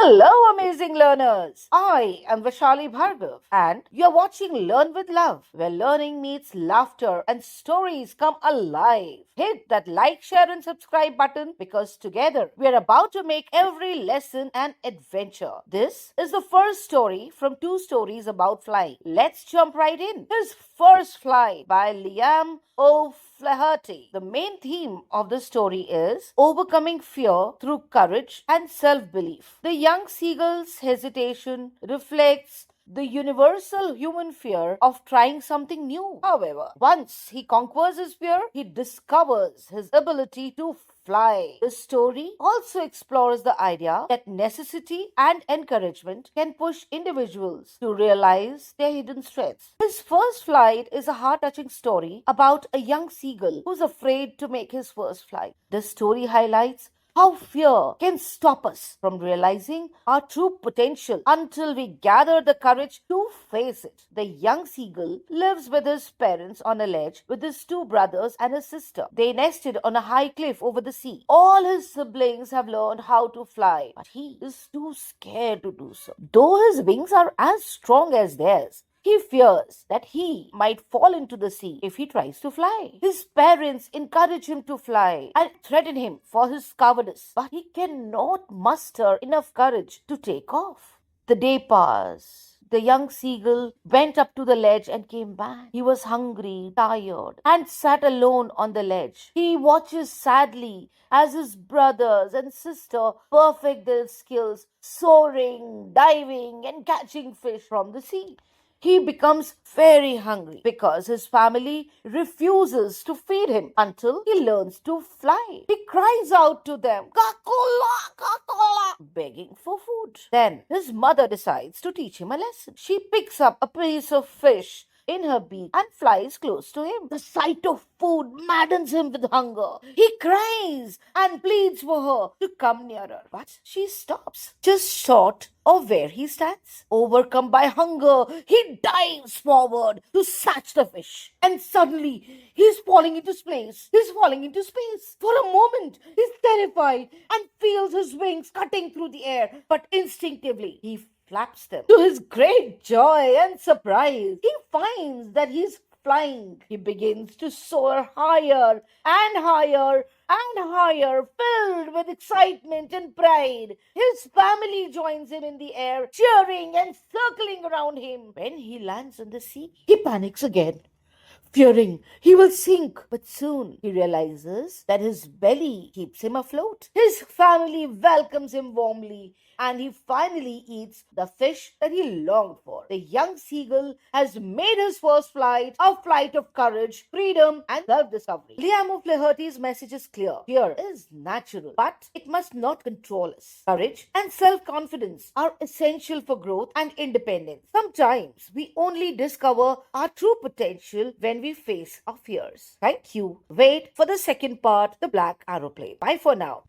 Hello, amazing learners! I am Vishali Bhargav, and you're watching Learn with Love, where learning meets laughter and stories come alive. Hit that like, share, and subscribe button because together we're about to make every lesson an adventure. This is the first story from two stories about flying. Let's jump right in. His First Flight by Liam O. Flaherty. The main theme of the story is overcoming fear through courage and self-belief. The young seagull's hesitation reflects the universal human fear of trying something new. However, once he conquers his fear, he discovers his ability to fly. The story also explores the idea that necessity and encouragement can push individuals to realize their hidden strengths. His First Flight is a heart-touching story about a young seagull who's afraid to make his first flight. The story highlights how fear can stop us from realizing our true potential until we gather the courage to face it. The young seagull lives with his parents on a ledge with his two brothers and a sister. They nested on a high cliff over the sea. All his siblings have learned how to fly, but he is too scared to do so. Though his wings are as strong as theirs, he fears that he might fall into the sea if he tries to fly. His parents encourage him to fly and threaten him for his cowardice, but he cannot muster enough courage to take off. The day passed. The young seagull went up to the ledge and came back. He was hungry, tired, and sat alone on the ledge. He watches sadly as his brothers and sister perfect their skills, soaring, diving, and catching fish from the sea. He becomes very hungry because his family refuses to feed him until he learns to fly. He cries out to them, "Kakola, kakola," begging for food. Then his mother decides to teach him a lesson. She picks up a piece of fish in her beak and flies close to him. The sight of food maddens him with hunger. He cries and pleads for her to come nearer, but she stops just short of where he stands. Overcome by hunger, he dives forward to snatch the fish. And suddenly, he's falling into space. He's falling into space. For a moment, he's terrified and feels his wings cutting through the air, but instinctively, he flaps them. To his great joy and surprise, he finds that he's flying. He begins to soar higher and higher and higher, filled with excitement and pride. His family joins him in the air, cheering and circling around him. When he lands on the sea, he panics again, fearing he will sink. But soon he realizes that his belly keeps him afloat. His family welcomes him warmly, and he finally eats the fish that he longed for. The young seagull has made his first flight a flight of courage, freedom, and self-discovery. Liam Flaherty's message is clear. Fear is natural, but it must not control us. Courage and self-confidence are essential for growth and independence. Sometimes we only discover our true potential when we face our fears. Thank you. Wait for the second part, the Black Aeroplane. Bye for now.